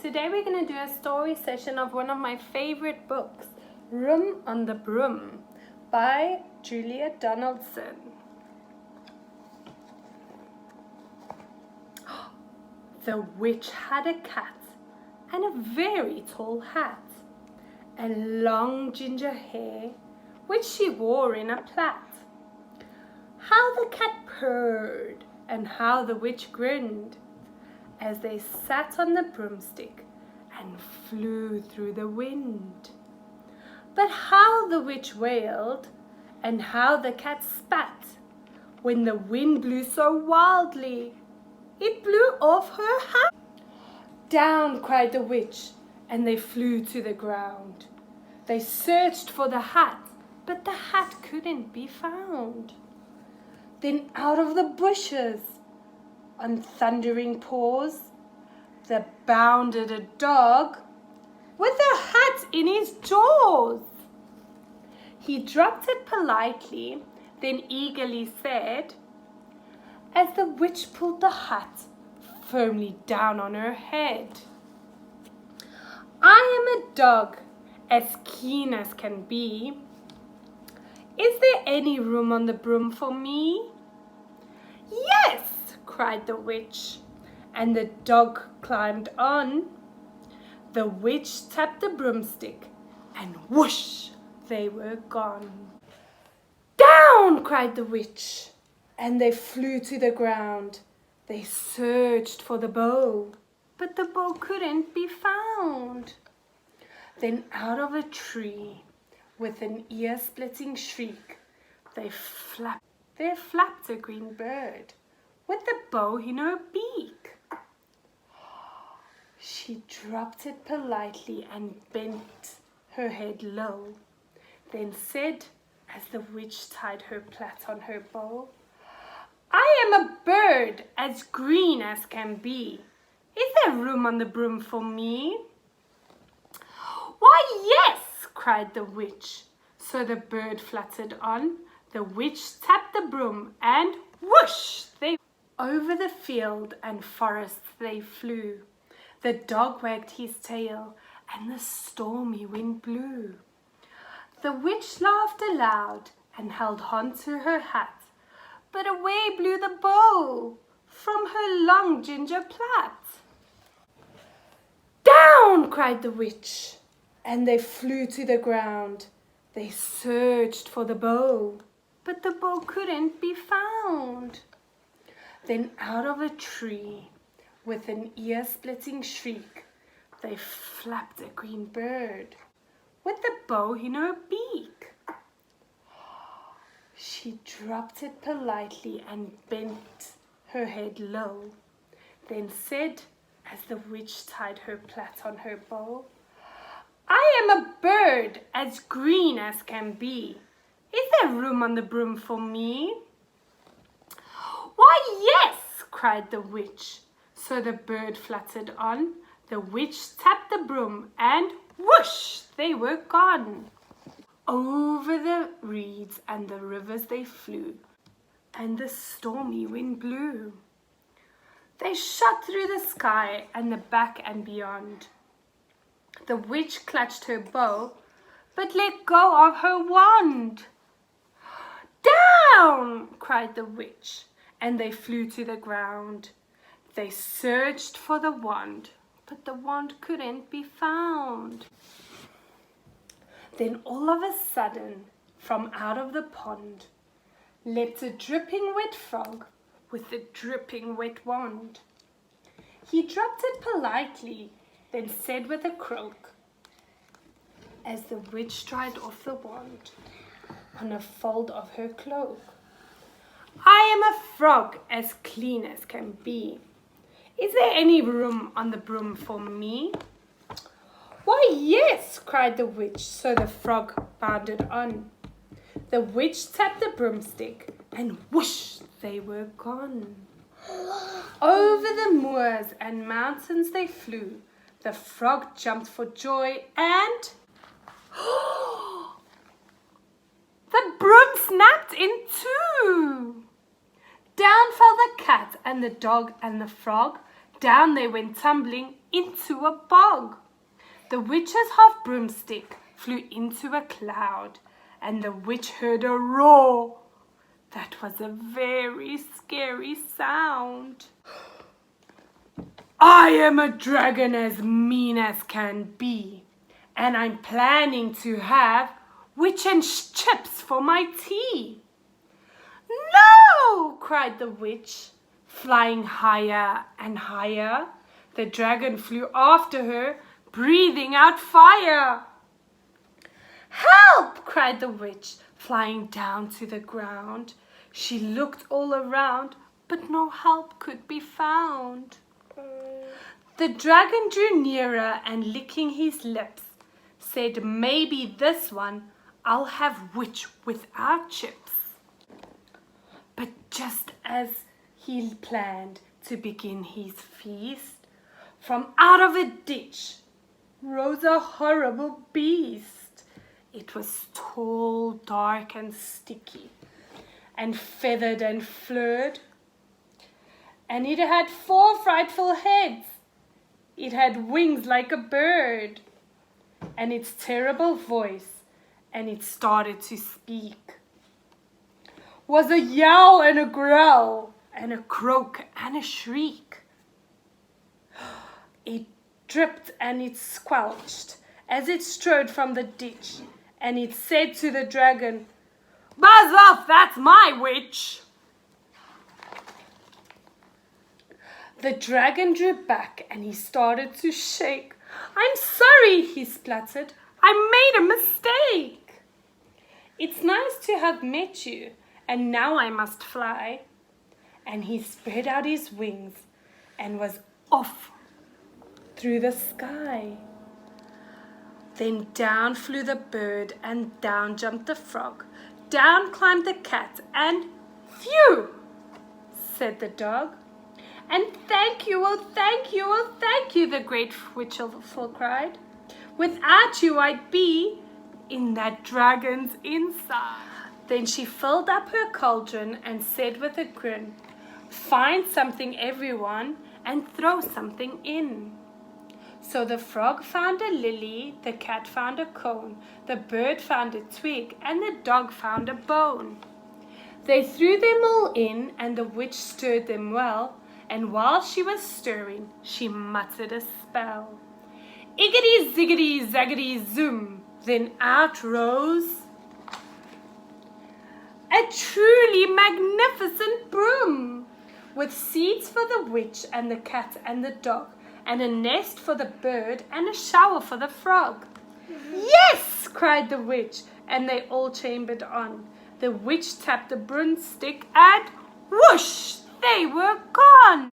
Today we're going to do a story session of one of my favorite books, Room on the Broom by Julia Donaldson. The witch had a cat and a very tall hat and long ginger hair which she wore in a plait. How the cat purred and how the witch grinned as they sat on the broomstick and flew through the wind. But how the witch wailed and how the cat spat when the wind blew so wildly it blew off her hat. Down, cried the witch, and they flew to the ground. They searched for the hat, but the hat couldn't be found. Then out of the bushes, on thundering paws, there bounded a dog with a hat in his jaws. He dropped it politely, then eagerly said, as the witch pulled the hat firmly down on her head, I am a dog as keen as can be. Is there any room on the broom for me? Yes, cried the witch, and the dog climbed on. The witch tapped the broomstick, and whoosh, they were gone. Down, cried the witch, and they flew to the ground. They searched for the bow, but the bow couldn't be found. Then out of a tree, with an ear-splitting shriek, there flapped a green bird, with the bow in her beak. She dropped it politely and bent her head low, then said, as the witch tied her plait on her bow, I am a bird as green as can be. Is there room on the broom for me? Why, yes, cried the witch. So the bird fluttered on. The witch tapped the broom and whoosh, they over the field and forest they flew. The dog wagged his tail and the stormy wind blew. The witch laughed aloud and held on to her hat, but away blew the bow from her long ginger plait. Down, cried the witch, and they flew to the ground. They searched for the bow, but the bow couldn't be found. Then out of a tree, with an ear-splitting shriek, there flapped a green bird, with the bow in her beak. She dropped it politely and bent her head low, then said, as the witch tied her plait on her bow, I am a bird as green as can be. Is there room on the broom for me? Why, yes, cried the witch. So the bird fluttered on. The witch tapped the broom and whoosh, they were gone. Over the reeds and the rivers they flew, and the stormy wind blew. They shot through the sky and the back and beyond. The witch clutched her bow, but let go of her wand. Down, cried the witch, and they flew to the ground. They searched for the wand, but the wand couldn't be found. Then all of a sudden, from out of the pond, leapt a dripping wet frog with a dripping wet wand. He dropped it politely, then said with a croak, as the witch dried off the wand on a fold of her cloak, I am a frog as clean as can be. Is there any room on the broom for me? Why, yes, cried the witch, so the frog bounded on. The witch tapped the broomstick, and whoosh, they were gone. Over the moors and mountains they flew. The frog jumped for joy, and the broom snapped in two. Down fell the cat and the dog and the frog. Down they went tumbling into a bog. The witch's half broomstick flew into a cloud, and the witch heard a roar. That was a very scary sound. I am a dragon as mean as can be, and I'm planning to have witch and chips for my tea. No! Cried the witch, flying higher and higher. The dragon flew after her, breathing out fire. Help! Cried the witch, flying down to the ground. She looked all around, but no help could be found. The dragon drew nearer and, licking his lips, said, maybe this one I'll have witch without chips. But just as he planned to begin his feast, from out of a ditch rose a horrible beast. It was tall, dark and sticky, and feathered and furred, and it had 4 frightful heads. It had wings like a bird, and its terrible voice, and it started to speak, was a yowl and a growl, and a croak and a shriek. It dripped and it squelched as it strode from the ditch, and it said to the dragon, Buzz off, that's my witch. The dragon drew back and he started to shake. I'm sorry, he spluttered. I made a mistake. It's nice to have met you, and now I must fly. And he spread out his wings and was off through the sky. Then down flew the bird, and down jumped the frog. Down climbed the cat, and phew, said the dog. And thank you, oh thank you, oh thank you, the great witchful cried. Without you I'd be in that dragon's inside. Then she filled up her cauldron and said with a grin, find something, everyone, and throw something in. So the frog found a lily, the cat found a cone, the bird found a twig, and the dog found a bone. They threw them all in, and the witch stirred them well, and while she was stirring, she muttered a spell. Iggity, ziggity, zaggity, zoom. Then out rose a truly magnificent broom, with seeds for the witch and the cat and the dog, and a nest for the bird and a shower for the frog. Yes, cried the witch, and they all chambered on. The witch tapped the broomstick, and whoosh, they were gone.